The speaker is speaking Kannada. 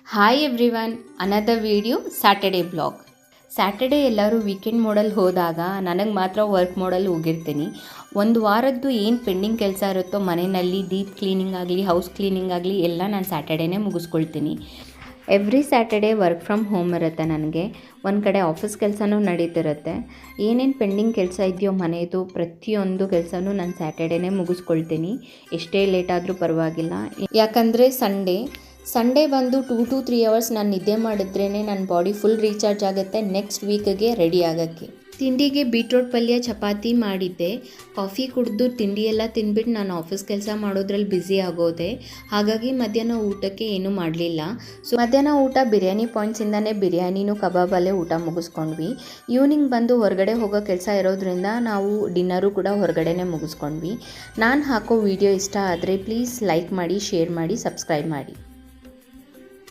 Hi everyone, another video Saturday blog. Saturday ಎಲ್ಲರೂ ವೀಕೆಂಡ್ ಮೋಡಲ್ಲಿ ಹೋದಾಗ ನನಗೆ ಮಾತ್ರ ವರ್ಕ್ ಮೋಡಲ್ಲಿ ಹೋಗಿರ್ತೀನಿ. ಒಂದು ವಾರದ್ದು ಏನು ಪೆಂಡಿಂಗ್ ಕೆಲಸ ಇರುತ್ತೋ ಮನೆಯಲ್ಲಿ ಡೀಪ್ ಕ್ಲೀನಿಂಗ್ ಆಗಲಿ ಹೌಸ್ ಕ್ಲೀನಿಂಗ್ ಆಗಲಿ ಎಲ್ಲ ನಾನು ಸ್ಯಾಟರ್ಡೇನೇ ಮುಗಿಸ್ಕೊಳ್ತೀನಿ. Every Saturday work from home ಇರುತ್ತೆ ನನಗೆ. ಒಂದು ಕಡೆ ಆಫೀಸ್ ಕೆಲಸನೂ ನಡೀತಿರುತ್ತೆ. ಏನೇನು ಪೆಂಡಿಂಗ್ ಕೆಲಸ ಇದೆಯೋ ಮನೆಯದು ಪ್ರತಿಯೊಂದು ಕೆಲಸನೂ ನಾನು ಸ್ಯಾಟರ್ಡೇನೇ ಮುಗಿಸ್ಕೊಳ್ತೀನಿ. ಎಷ್ಟೇ ಲೇಟ್ ಆದರೂ ಪರವಾಗಿಲ್ಲ. ಯಾಕಂದರೆ ಸಂಡೇ ಬಂದು 2 to 3 hours ನಾನು ನಿದ್ದೆ ಮಾಡಿದ್ರೇ ನನ್ನ ಬಾಡಿ ಫುಲ್ ರೀಚಾರ್ಜ್ ಆಗುತ್ತೆ ನೆಕ್ಸ್ಟ್ ವೀಕ್ಗೆ ರೆಡಿ ಆಗೋಕ್ಕೆ. ತಿಂಡಿಗೆ ಬೀಟ್ರೋಟ್ ಪಲ್ಯ ಚಪಾತಿ ಮಾಡಿದ್ದೆ. ಕಾಫಿ ಕುಡಿದು ತಿಂಡಿ ಎಲ್ಲ ತಿಂದ್ಬಿಟ್ಟು ನಾನು ಆಫೀಸ್ ಕೆಲಸ ಮಾಡೋದ್ರಲ್ಲಿ ಬ್ಯುಸಿ ಆಗೋದೆ. ಹಾಗಾಗಿ ಮಧ್ಯಾಹ್ನ ಊಟಕ್ಕೆ ಏನೂ ಮಾಡಲಿಲ್ಲ. ಸೊ ಮಧ್ಯಾಹ್ನ ಊಟ ಬಿರಿಯಾನಿ ಪಾಯಿಂಟ್ಸಿಂದನೇ ಬಿರಿಯಾನಿನೂ ಕಬಾಬಲ್ಲೇ ಊಟ ಮುಗಿಸ್ಕೊಂಡ್ವಿ. ಈವ್ನಿಂಗ್ ಬಂದು ಹೊರಗಡೆ ಹೋಗೋ ಕೆಲಸ ಇರೋದ್ರಿಂದ ನಾವು ಡಿನ್ನರು ಕೂಡ ಹೊರಗಡೆನೇ ಮುಗಿಸ್ಕೊಂಡ್ವಿ. ನಾನು ಹಾಕೋ ವಿಡಿಯೋ ಇಷ್ಟ ಆದರೆ ಪ್ಲೀಸ್ ಲೈಕ್ ಮಾಡಿ, ಶೇರ್ ಮಾಡಿ, ಸಬ್ಸ್ಕ್ರೈಬ್ ಮಾಡಿ.